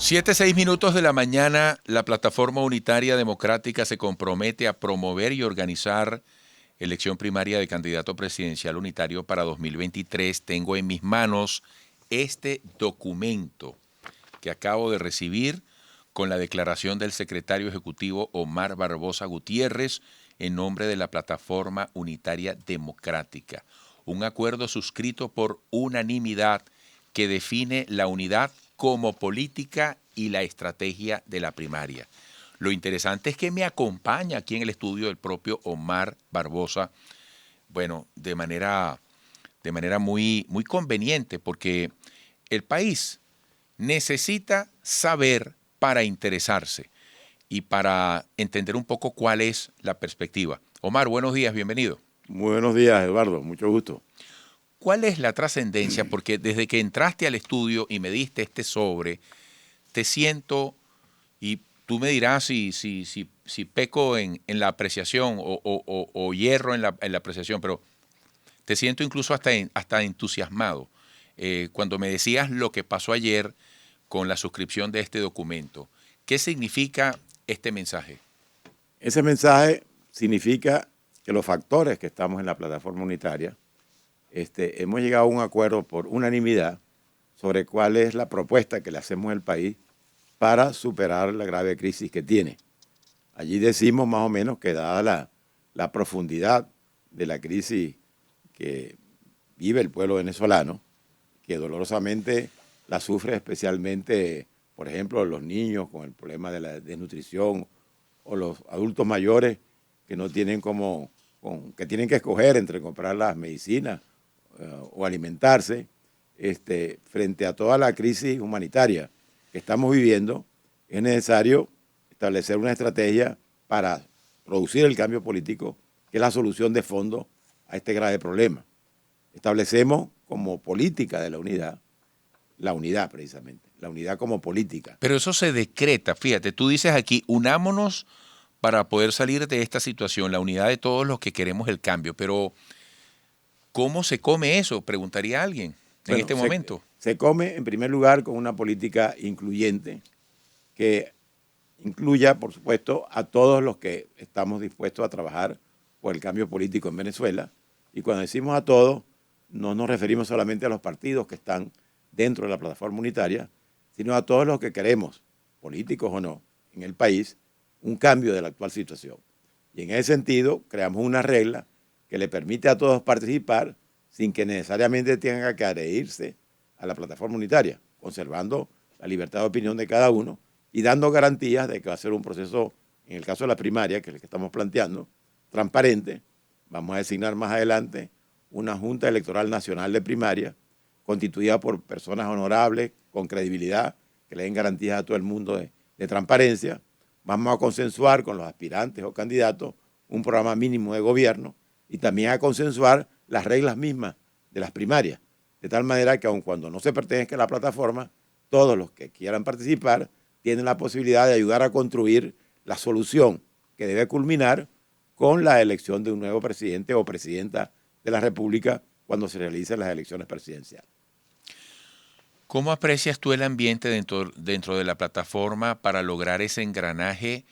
7:06 de la mañana, la Plataforma Unitaria Democrática se compromete a promover y organizar elección primaria de candidato presidencial unitario para 2023. Tengo en mis manos este documento que acabo de recibir con la declaración del secretario ejecutivo Omar Barbosa Gutiérrez en nombre de la Plataforma Unitaria Democrática. Un acuerdo suscrito por unanimidad que define la unidad como política y la estrategia de la primaria. Lo interesante es que me acompaña aquí en el estudio el propio Omar Barbosa, bueno, de manera muy conveniente, porque el país necesita saber para interesarse y para entender un poco cuál es la perspectiva. Omar, buenos días, bienvenido. Muy buenos días, Eduardo, mucho gusto. ¿Cuál es la trascendencia? Porque desde que entraste al estudio y me diste este sobre, te siento, y tú me dirás si peco en la apreciación o hierro en la apreciación, pero te siento incluso hasta entusiasmado cuando me decías lo que pasó ayer con la suscripción de este documento. ¿Qué significa este mensaje? Ese mensaje significa que los factores que estamos en la plataforma unitaria hemos llegado a un acuerdo por unanimidad sobre cuál es la propuesta que le hacemos al país para superar la grave crisis que tiene. Allí decimos más o menos que dada la profundidad de la crisis que vive el pueblo venezolano, que dolorosamente la sufre especialmente, por ejemplo, los niños con el problema de la desnutrición o los adultos mayores que no tienen que tienen que escoger entre comprar las medicinas o alimentarse, frente a toda la crisis humanitaria que estamos viviendo, es necesario establecer una estrategia para producir el cambio político, que es la solución de fondo a este grave problema. Establecemos como política de la unidad precisamente, la unidad como política. Pero eso se decreta, fíjate, tú dices aquí, unámonos para poder salir de esta situación, la unidad de todos los que queremos el cambio, pero ¿cómo se come eso? Preguntaría alguien en Bueno, este momento. se come en primer lugar con una política incluyente que incluya, por supuesto, a todos los que estamos dispuestos a trabajar por el cambio político en Venezuela. Y cuando decimos a todos, no nos referimos solamente a los partidos que están dentro de la plataforma unitaria, sino a todos los que queremos, políticos o no, en el país, un cambio de la actual situación. Y en ese sentido, creamos una regla que le permite a todos participar sin que necesariamente tengan que adherirse a la plataforma unitaria, conservando la libertad de opinión de cada uno y dando garantías de que va a ser un proceso, en el caso de la primaria, que es el que estamos planteando, transparente. Vamos a designar más adelante una Junta Electoral Nacional de Primaria, constituida por personas honorables, con credibilidad, que le den garantías a todo el mundo de transparencia. Vamos a consensuar con los aspirantes o candidatos un programa mínimo de gobierno y también a consensuar las reglas mismas de las primarias, de tal manera que aun cuando no se pertenezca a la plataforma, todos los que quieran participar tienen la posibilidad de ayudar a construir la solución que debe culminar con la elección de un nuevo presidente o presidenta de la República cuando se realicen las elecciones presidenciales. ¿Cómo aprecias tú el ambiente dentro de la plataforma para lograr ese engranaje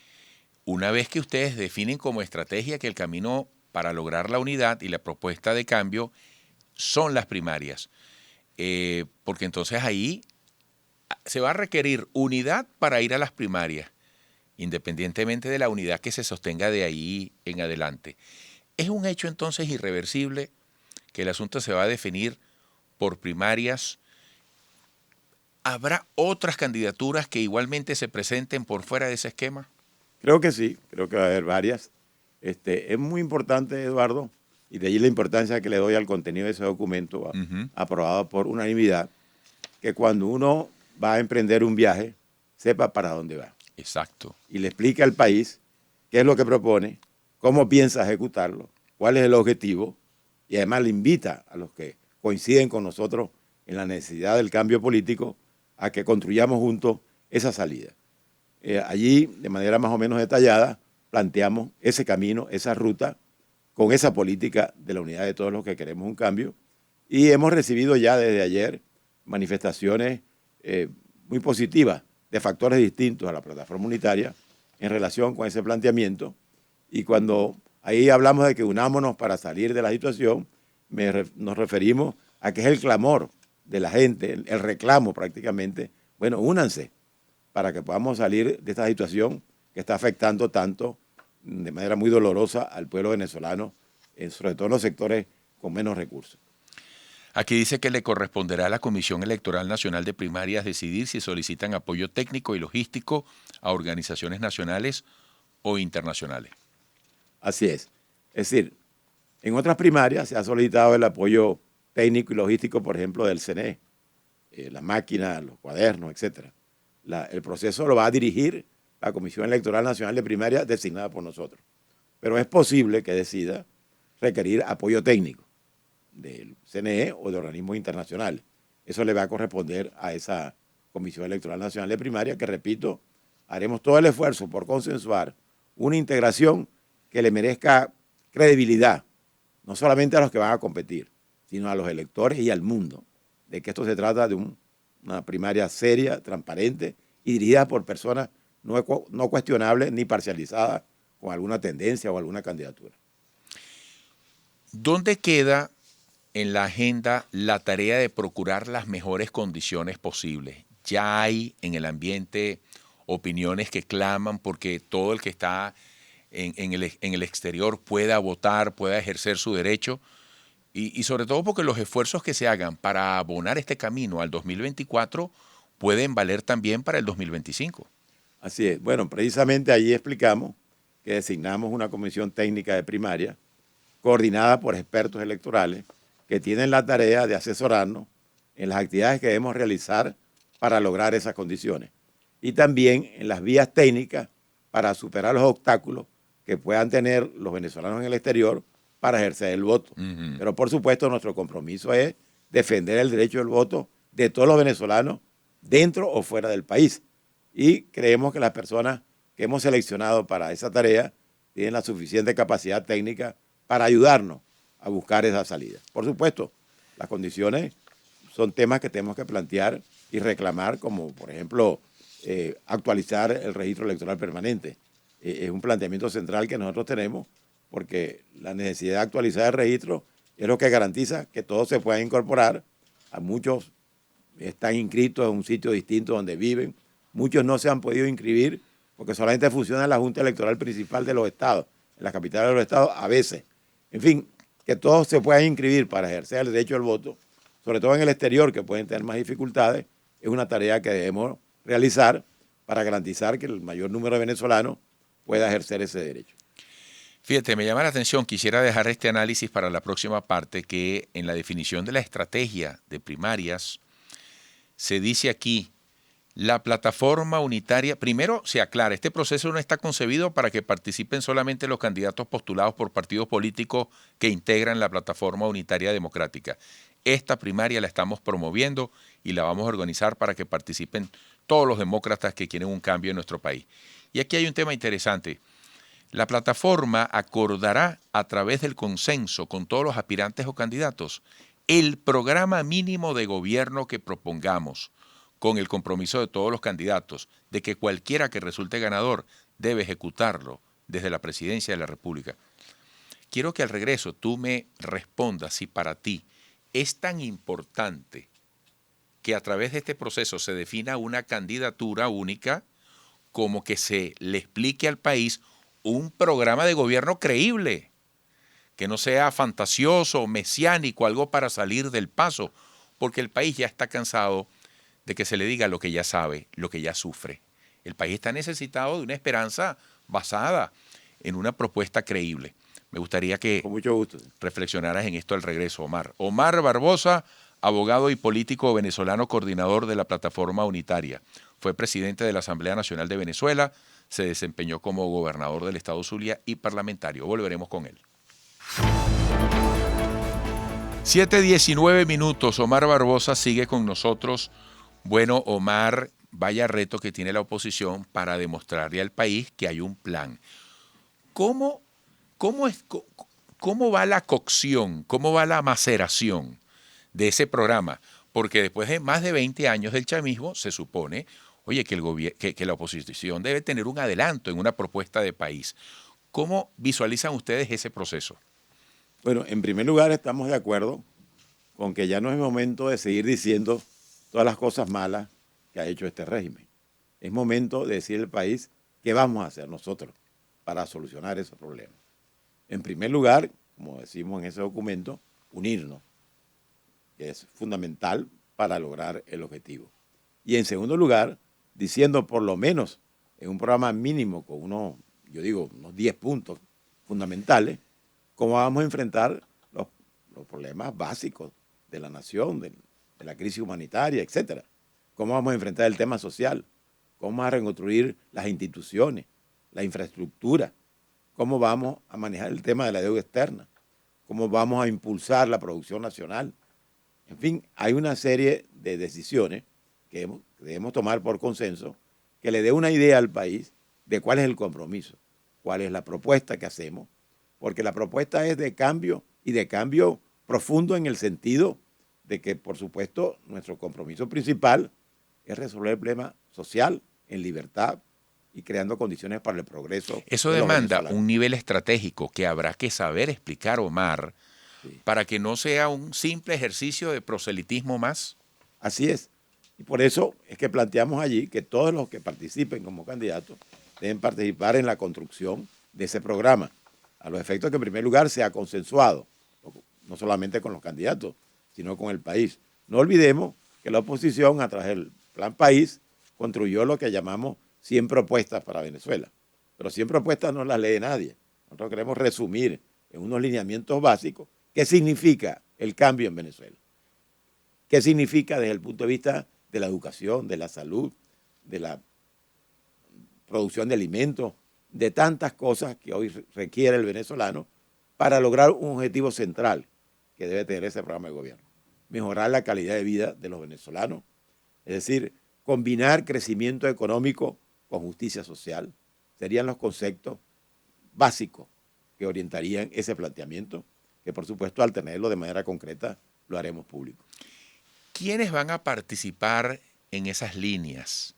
una vez que ustedes definen como estrategia que el camino para lograr la unidad y la propuesta de cambio son las primarias? Porque entonces ahí se va a requerir unidad para ir a las primarias, independientemente de la unidad que se sostenga de ahí en adelante. ¿Es un hecho entonces irreversible que el asunto se va a definir por primarias? ¿Habrá otras candidaturas que igualmente se presenten por fuera de ese esquema? Creo que sí, creo que va a haber varias. Es muy importante, Eduardo, y de allí la importancia que le doy al contenido de ese documento aprobado por unanimidad, que cuando uno va a emprender un viaje, sepa para dónde va. Exacto. Y le explique al país qué es lo que propone, cómo piensa ejecutarlo, cuál es el objetivo, y además le invita a los que coinciden con nosotros en la necesidad del cambio político a que construyamos juntos esa salida. Allí, de manera más o menos detallada, planteamos ese camino, esa ruta, con esa política de la unidad de todos los que queremos un cambio. Y hemos recibido ya desde ayer manifestaciones muy positivas de factores distintos a la plataforma unitaria en relación con ese planteamiento. Y cuando ahí hablamos de que unámonos para salir de la situación, nos referimos a que es el clamor de la gente, el reclamo prácticamente. Bueno, únanse para que podamos salir de esta situación que está afectando tanto, de manera muy dolorosa, al pueblo venezolano, sobre todo en los sectores con menos recursos. Aquí dice que le corresponderá a la Comisión Electoral Nacional de Primarias decidir si solicitan apoyo técnico y logístico a organizaciones nacionales o internacionales. Así es. Es decir, en otras primarias se ha solicitado el apoyo técnico y logístico, por ejemplo, del CNE, la máquina, los cuadernos, etc. El proceso lo va a dirigir la Comisión Electoral Nacional de Primarias designada por nosotros. Pero es posible que decida requerir apoyo técnico del CNE o de organismos internacionales. Eso le va a corresponder a esa Comisión Electoral Nacional de Primaria que, repito, haremos todo el esfuerzo por consensuar una integración que le merezca credibilidad, no solamente a los que van a competir, sino a los electores y al mundo, de que esto se trata de una primaria seria, transparente y dirigida por personas no cuestionables ni parcializadas con alguna tendencia o alguna candidatura. ¿Dónde queda en la agenda la tarea de procurar las mejores condiciones posibles? Ya hay en el ambiente opiniones que claman porque todo el que está en el exterior pueda votar, pueda ejercer su derecho y sobre todo porque los esfuerzos que se hagan para abonar este camino al 2024 pueden valer también para el 2025. Así es. Bueno, precisamente allí explicamos que designamos una comisión técnica de primaria coordinada por expertos electorales que tienen la tarea de asesorarnos en las actividades que debemos realizar para lograr esas condiciones y también en las vías técnicas para superar los obstáculos que puedan tener los venezolanos en el exterior para ejercer el voto. Pero por supuesto nuestro compromiso es defender el derecho del voto de todos los venezolanos dentro o fuera del país. Y creemos que las personas que hemos seleccionado para esa tarea tienen la suficiente capacidad técnica para ayudarnos a buscar esa salida. Por supuesto, las condiciones son temas que tenemos que plantear y reclamar, como por ejemplo actualizar el registro electoral permanente. Es un planteamiento central que nosotros tenemos porque la necesidad de actualizar el registro es lo que garantiza que todos se puedan incorporar. A muchos están inscritos en un sitio distinto donde viven, muchos no se han podido inscribir porque solamente funciona la Junta Electoral Principal de los estados, en las capitales de los estados a veces. En fin, que todos se puedan inscribir para ejercer el derecho al voto, sobre todo en el exterior, que pueden tener más dificultades, es una tarea que debemos realizar para garantizar que el mayor número de venezolanos pueda ejercer ese derecho. Fíjate, me llama la atención, quisiera dejar este análisis para la próxima parte, que en la definición de la estrategia de primarias se dice aquí, la plataforma unitaria, primero se aclara, este proceso no está concebido para que participen solamente los candidatos postulados por partidos políticos que integran la plataforma unitaria democrática. Esta primaria la estamos promoviendo y la vamos a organizar para que participen todos los demócratas que quieren un cambio en nuestro país. Y aquí hay un tema interesante. La plataforma acordará a través del consenso con todos los aspirantes o candidatos el programa mínimo de gobierno que propongamos, con el compromiso de todos los candidatos de que cualquiera que resulte ganador debe ejecutarlo desde la presidencia de la República. Quiero que al regreso tú me respondas si para ti es tan importante que a través de este proceso se defina una candidatura única como que se le explique al país un programa de gobierno creíble, que no sea fantasioso, mesiánico, algo para salir del paso, porque el país ya está cansado de que se le diga lo que ya sabe, lo que ya sufre. El país está necesitado de una esperanza basada en una propuesta creíble. Me gustaría que con mucho gusto reflexionaras en esto al regreso, Omar. Omar Barbosa, abogado y político venezolano, coordinador de la Plataforma Unitaria. Fue presidente de la Asamblea Nacional de Venezuela, se desempeñó como gobernador del estado Zulia y parlamentario. Volveremos con él. 7:19 minutos. Omar Barbosa sigue con nosotros. Bueno, Omar, vaya reto que tiene la oposición para demostrarle al país que hay un plan. ¿Cómo va la cocción, cómo va la maceración de ese programa? Porque después de más de 20 años del chavismo, se supone, oye, que la oposición debe tener un adelanto en una propuesta de país. ¿Cómo visualizan ustedes ese proceso? Bueno, en primer lugar estamos de acuerdo con que ya no es momento de seguir diciendo todas las cosas malas que ha hecho este régimen. Es momento de decir al país qué vamos a hacer nosotros para solucionar esos problemas. En primer lugar, como decimos en ese documento, unirnos, que es fundamental para lograr el objetivo. Y en segundo lugar, diciendo por lo menos en un programa mínimo con unos 10 puntos fundamentales, cómo vamos a enfrentar los problemas básicos de la nación, de la crisis humanitaria, etcétera. Cómo vamos a enfrentar el tema social, cómo vamos a reconstruir las instituciones, la infraestructura, cómo vamos a manejar el tema de la deuda externa, cómo vamos a impulsar la producción nacional. En fin, hay una serie de decisiones que debemos tomar por consenso que le dé una idea al país de cuál es el compromiso, cuál es la propuesta que hacemos, porque la propuesta es de cambio y de cambio profundo en el sentido de que, por supuesto, nuestro compromiso principal es resolver el problema social en libertad y creando condiciones para el progreso. Eso demanda un nivel estratégico que habrá que saber explicar, Omar, sí, para que no sea un simple ejercicio de proselitismo más. Así es. Y por eso es que planteamos allí que todos los que participen como candidatos deben participar en la construcción de ese programa, a los efectos que en primer lugar sea consensuado, no solamente con los candidatos, sino con el país. No olvidemos que la oposición, a través del Plan País, construyó lo que llamamos 100 propuestas para Venezuela. Pero 100 propuestas no las lee nadie. Nosotros queremos resumir en unos lineamientos básicos qué significa el cambio en Venezuela. ¿Qué significa desde el punto de vista de la educación, de la salud, de la producción de alimentos, de tantas cosas que hoy requiere el venezolano para lograr un objetivo central que debe tener ese programa de gobierno? Mejorar la calidad de vida de los venezolanos, es decir, combinar crecimiento económico con justicia social, serían los conceptos básicos que orientarían ese planteamiento, que por supuesto al tenerlo de manera concreta lo haremos público. ¿Quiénes van a participar en esas líneas,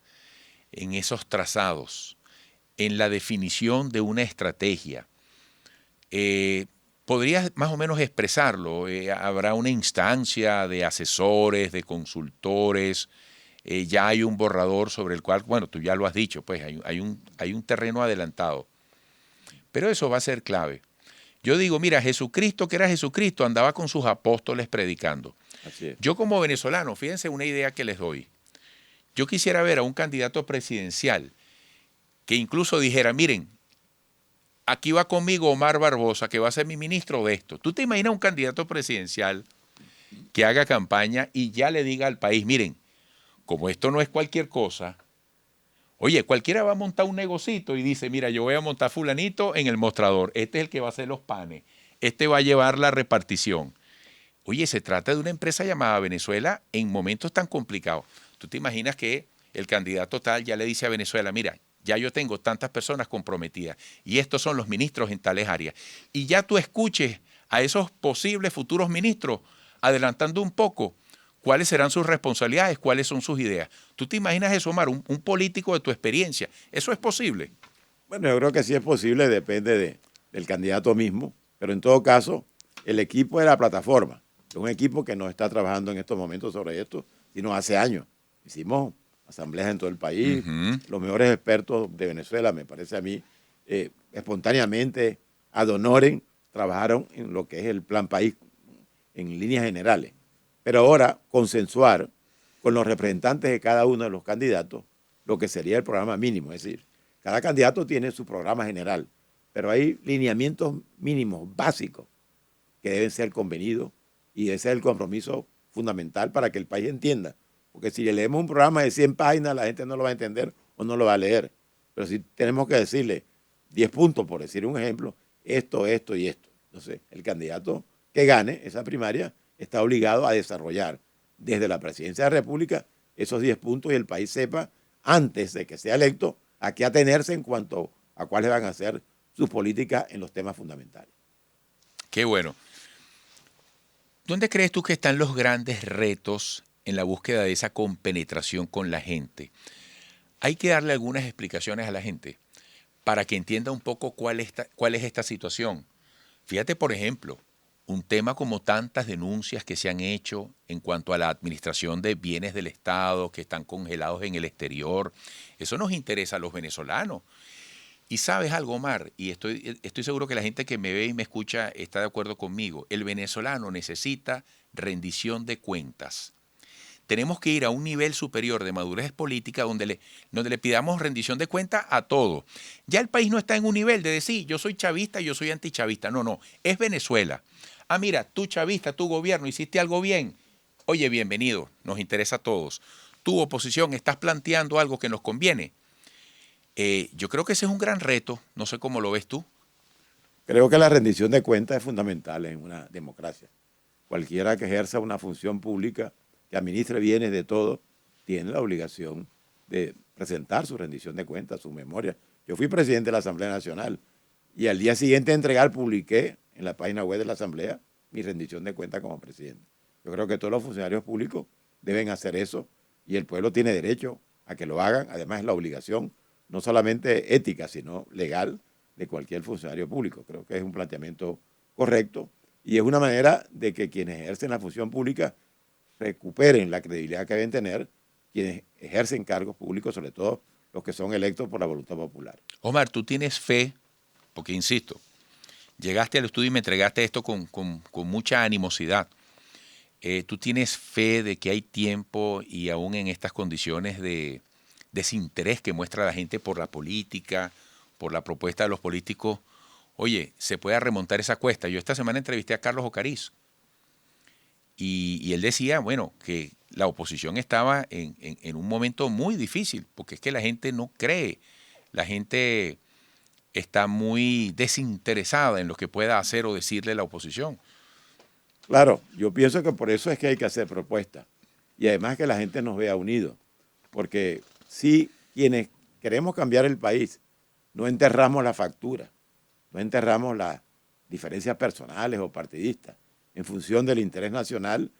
en esos trazados, en la definición de una estrategia? ¿Podrías más o menos expresarlo? ¿Habrá una instancia de asesores, de consultores? Ya hay un borrador sobre el cual, bueno, tú ya lo has dicho, pues hay un terreno adelantado. Pero eso va a ser clave. Yo digo, mira, Jesucristo, que era Jesucristo, andaba con sus apóstoles predicando. Así es. Yo como venezolano, fíjense una idea que les doy. Yo quisiera ver a un candidato presidencial que incluso dijera, miren, aquí va conmigo Omar Barbosa, que va a ser mi ministro de esto. ¿Tú te imaginas un candidato presidencial que haga campaña y ya le diga al país, miren, como esto no es cualquier cosa, oye, cualquiera va a montar un negocito y dice, mira, yo voy a montar fulanito en el mostrador, este es el que va a hacer los panes, este va a llevar la repartición. Oye, se trata de una empresa llamada Venezuela en momentos tan complicados. ¿Tú te imaginas que el candidato tal ya le dice a Venezuela, mira, ya yo tengo tantas personas comprometidas y estos son los ministros en tales áreas? Y ya tú escuches a esos posibles futuros ministros adelantando un poco cuáles serán sus responsabilidades, cuáles son sus ideas. ¿Tú te imaginas eso, Omar, un político de tu experiencia? ¿Eso es posible? Bueno, yo creo que sí es posible, depende del candidato mismo, pero en todo caso, el equipo de la plataforma es un equipo que no está trabajando en estos momentos sobre esto, sino hace años. Hicimos asambleas en todo el país, los mejores expertos de Venezuela, me parece a mí, espontáneamente, ad honorem, trabajaron en lo que es el Plan País en líneas generales. Pero ahora consensuar con los representantes de cada uno de los candidatos lo que sería el programa mínimo. Es decir, cada candidato tiene su programa general, pero hay lineamientos mínimos básicos que deben ser convenidos y ese es el compromiso fundamental para que el país entienda. Porque si le leemos un programa de 100 páginas, la gente no lo va a entender o no lo va a leer. Pero si tenemos que decirle 10 puntos, por decir un ejemplo, esto, esto y esto. Entonces, el candidato que gane esa primaria está obligado a desarrollar desde la presidencia de la República esos 10 puntos y el país sepa, antes de que sea electo, a qué atenerse en cuanto a cuáles van a ser sus políticas en los temas fundamentales. Qué bueno. ¿Dónde crees tú que están los grandes retos en la búsqueda de esa compenetración con la gente? Hay que darle algunas explicaciones a la gente para que entienda un poco cuál es esta situación. Fíjate, por ejemplo, un tema como tantas denuncias que se han hecho en cuanto a la administración de bienes del Estado que están congelados en el exterior, eso nos interesa a los venezolanos. Y sabes algo, Omar, y estoy seguro que la gente que me ve y me escucha está de acuerdo conmigo, el venezolano necesita rendición de cuentas. Tenemos que ir a un nivel superior de madurez política donde le pidamos rendición de cuentas a todo. Ya el país no está en un nivel de decir yo soy chavista y yo soy antichavista. No, no, es Venezuela. Ah, mira, tú chavista, tu gobierno, hiciste algo bien. Oye, bienvenido, nos interesa a todos. Tu oposición, estás planteando algo que nos conviene. Yo creo que ese es un gran reto, no sé cómo lo ves tú. Creo que la rendición de cuentas es fundamental en una democracia. Cualquiera que ejerza una función pública, que administre bienes de todo, tiene la obligación de presentar su rendición de cuentas, su memoria. Yo fui presidente de la Asamblea Nacional y al día siguiente de entregar publiqué en la página web de la Asamblea mi rendición de cuentas como presidente. Yo creo que todos los funcionarios públicos deben hacer eso y el pueblo tiene derecho a que lo hagan. Además es la obligación, no solamente ética, sino legal de cualquier funcionario público. Creo que es un planteamiento correcto y es una manera de que quienes ejercen la función pública recuperen la credibilidad que deben tener quienes ejercen cargos públicos, sobre todo los que son electos por la voluntad popular. Omar, tú tienes fe, porque insisto, llegaste al estudio y me entregaste esto con mucha animosidad. ¿Tú tienes fe de que hay tiempo y aún en estas condiciones de desinterés que muestra la gente por la política, por la propuesta de los políticos, oye, se pueda remontar esa cuesta? Yo esta semana entrevisté a Carlos Ocariz y él decía, bueno, que la oposición estaba en un momento muy difícil, porque es que la gente no cree, la gente está muy desinteresada en lo que pueda hacer o decirle la oposición. Claro, yo pienso que por eso es que hay que hacer propuestas y además que la gente nos vea unidos, porque si quienes queremos cambiar el país no enterramos la factura, no enterramos las diferencias personales o partidistas en función del interés nacional,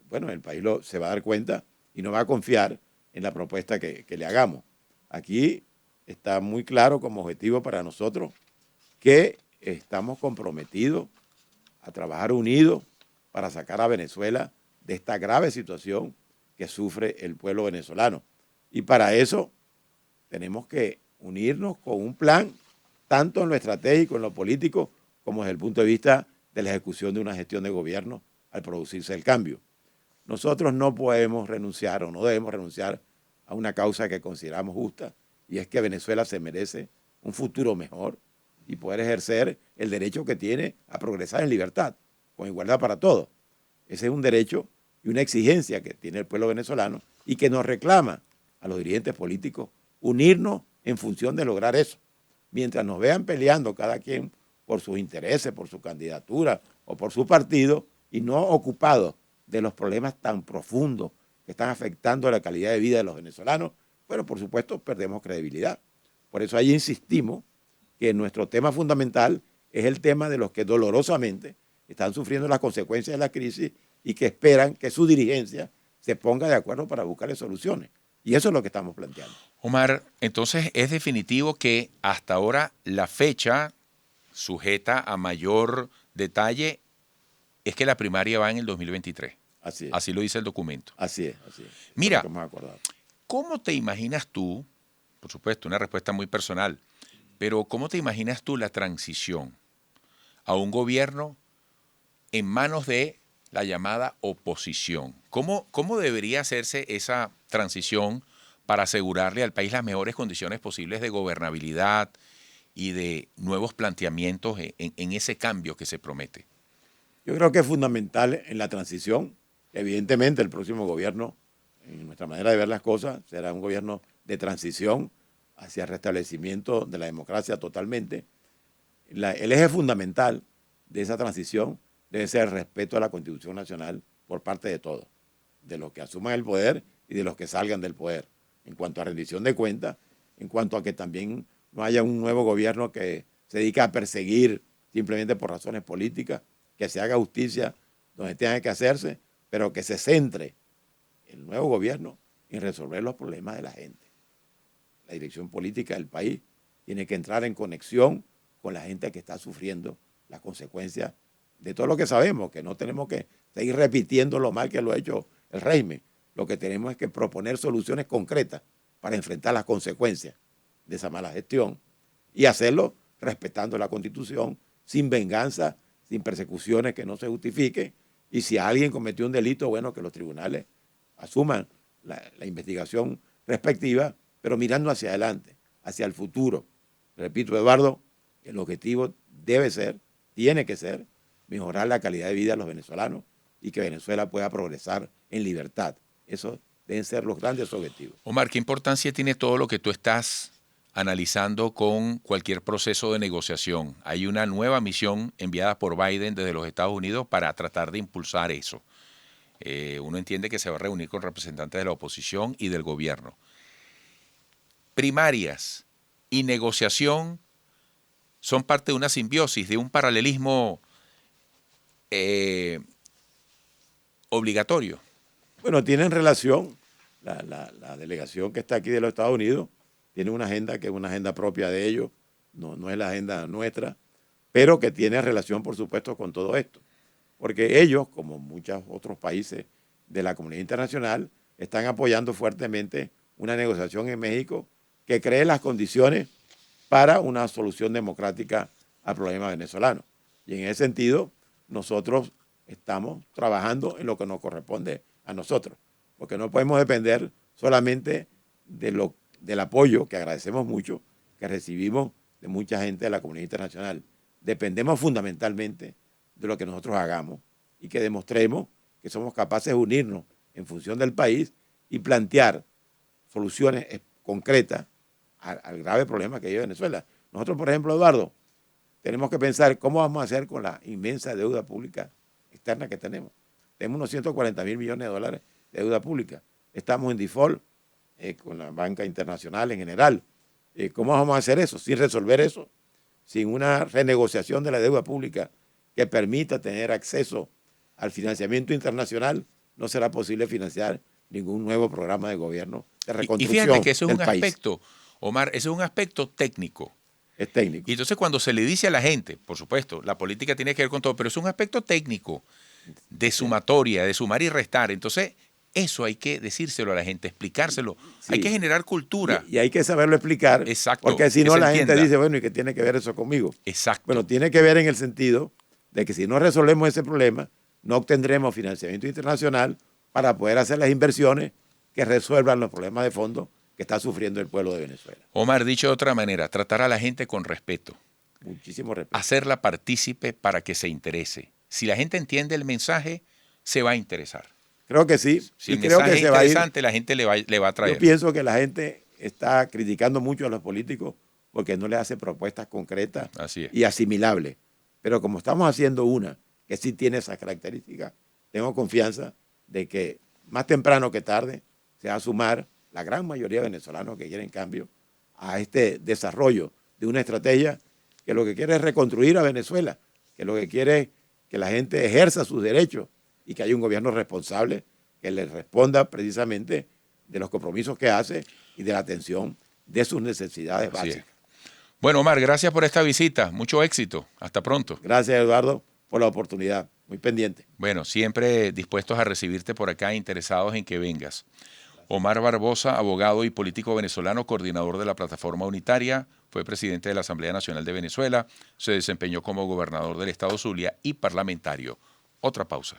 bueno, el país se va a dar cuenta y no va a confiar en la propuesta que le hagamos. Aquí está muy claro como objetivo para nosotros que estamos comprometidos a trabajar unidos para sacar a Venezuela de esta grave situación que sufre el pueblo venezolano. Y para eso tenemos que unirnos con un plan, tanto en lo estratégico, en lo político, como desde el punto de vista de la ejecución de una gestión de gobierno al producirse el cambio. Nosotros no podemos renunciar o no debemos renunciar a una causa que consideramos justa, y es que Venezuela se merece un futuro mejor y poder ejercer el derecho que tiene a progresar en libertad, con igualdad para todos. Ese es un derecho y una exigencia que tiene el pueblo venezolano y que nos reclama a los dirigentes políticos unirnos en función de lograr eso. Mientras nos vean peleando cada quien por sus intereses, por su candidatura o por su partido y no ocupados de los problemas tan profundos que están afectando la calidad de vida de los venezolanos, bueno, por supuesto perdemos credibilidad. Por eso ahí insistimos que nuestro tema fundamental es el tema de los que dolorosamente están sufriendo las consecuencias de la crisis y que esperan que su dirigencia se ponga de acuerdo para buscarle soluciones. Y eso es lo que estamos planteando. Omar, entonces es definitivo que hasta ahora la fecha sujeta a mayor detalle es que la primaria va en el 2023. Así es. Así lo dice el documento. Así es, así es. Mira, Es lo que hemos acordado. ¿cómo te imaginas tú, por supuesto, una respuesta muy personal, pero cómo te imaginas tú la transición a un gobierno en manos de la llamada oposición? ¿Cómo debería hacerse esa transición para asegurarle al país las mejores condiciones posibles de gobernabilidad y de nuevos planteamientos en ese cambio que se promete? Yo creo que es fundamental en la transición. Evidentemente, el próximo gobierno, en nuestra manera de ver las cosas, será un gobierno de transición hacia el restablecimiento de la democracia totalmente. El eje fundamental de esa transición debe ser el respeto a la Constitución Nacional por parte de todos, de los que asuman el poder y de los que salgan del poder, en cuanto a rendición de cuentas, en cuanto a que también no haya un nuevo gobierno que se dedique a perseguir simplemente por razones políticas, que se haga justicia donde tenga que hacerse, pero que se centre el nuevo gobierno en resolver los problemas de la gente. la dirección política del país tiene que entrar en conexión con la gente que está sufriendo las consecuencias de todo lo que sabemos, que no tenemos que seguir repitiendo lo mal que lo ha hecho el régimen. Lo que tenemos es que proponer soluciones concretas para enfrentar las consecuencias de esa mala gestión y hacerlo respetando la Constitución, sin venganza, sin persecuciones que no se justifiquen, y si alguien cometió un delito, bueno, que los tribunales asuman la investigación respectiva, pero mirando hacia adelante, hacia el futuro. Repito, Eduardo, el objetivo debe ser, tiene que ser, mejorar la calidad de vida de los venezolanos y que Venezuela pueda progresar en libertad. Esos deben ser los grandes objetivos. Omar, ¿qué importancia tiene todo lo que tú estás analizando con cualquier proceso de negociación? Hay una nueva misión enviada por Biden desde los Estados Unidos para tratar de impulsar eso. Uno entiende que se va a reunir con representantes de la oposición y del gobierno. Primarias y negociación son parte de una simbiosis, de un paralelismo obligatorio. Bueno, tienen relación. La delegación que está aquí de los Estados Unidos tiene una agenda que es una agenda propia de ellos, no es la agenda nuestra, pero que tiene relación, por supuesto, con todo esto. Porque ellos, como muchos otros países de la comunidad internacional, están apoyando fuertemente una negociación en México que cree las condiciones para una solución democrática al problema venezolano. Y en ese sentido, nosotros estamos trabajando en lo que nos corresponde a nosotros, porque no podemos depender solamente del apoyo, que agradecemos mucho, que recibimos de mucha gente de la comunidad internacional. Dependemos fundamentalmente de lo que nosotros hagamos y que demostremos que somos capaces de unirnos en función del país y plantear soluciones concretas al grave problema que vive Venezuela. Nosotros, por ejemplo, Eduardo, tenemos que pensar cómo vamos a hacer con la inmensa deuda pública externa que tenemos. Tenemos unos 140.000 millones de dólares de deuda pública. Estamos en default con la banca internacional en general. ¿Cómo vamos a hacer eso? Sin resolver eso, sin una renegociación de la deuda pública que permita tener acceso al financiamiento internacional, no será posible financiar ningún nuevo programa de gobierno de reconstrucción. Y fíjate que eso es un país. aspecto, Omar, eso es un aspecto técnico. Es técnico. Y entonces cuando se le dice a la gente, por supuesto, la política tiene que ver con todo, pero es un aspecto técnico, de sumatoria, de sumar y restar. Entonces, eso hay que decírselo a la gente, explicárselo. Sí. Hay que generar cultura. Y hay que saberlo explicar. Exacto. Porque si no, la gente dice, bueno, ¿y qué tiene que ver eso conmigo? Exacto. Bueno, tiene que ver en el sentido de que si no resolvemos ese problema, no obtendremos financiamiento internacional para poder hacer las inversiones que resuelvan los problemas de fondo que está sufriendo el pueblo de Venezuela. Omar, dicho de otra manera, tratar a la gente con respeto. Muchísimo respeto. Hacerla partícipe para que se interese. Si la gente entiende el mensaje, se va a interesar. Creo que sí. Si el mensaje es interesante, la gente le va a atraer. Yo pienso que la gente está criticando mucho a los políticos porque no les hace propuestas concretas y asimilables. Pero como estamos haciendo una que sí tiene esas características, tengo confianza de que más temprano que tarde se va a sumar la gran mayoría de venezolanos que quieren cambio a este desarrollo de una estrategia que lo que quiere es reconstruir a Venezuela, que lo que quiere es que la gente ejerza sus derechos y que haya un gobierno responsable que le responda precisamente de los compromisos que hace y de la atención de sus necesidades básicas. Bueno, Omar, gracias por esta visita. Mucho éxito. Hasta pronto. Gracias, Eduardo, por la oportunidad. Muy pendiente. Bueno, siempre dispuestos a recibirte por acá, interesados en que vengas. Omar Barbosa, abogado y político venezolano, coordinador de la Plataforma Unitaria, fue presidente de la Asamblea Nacional de Venezuela, se desempeñó como gobernador del estado Zulia y parlamentario. Otra pausa.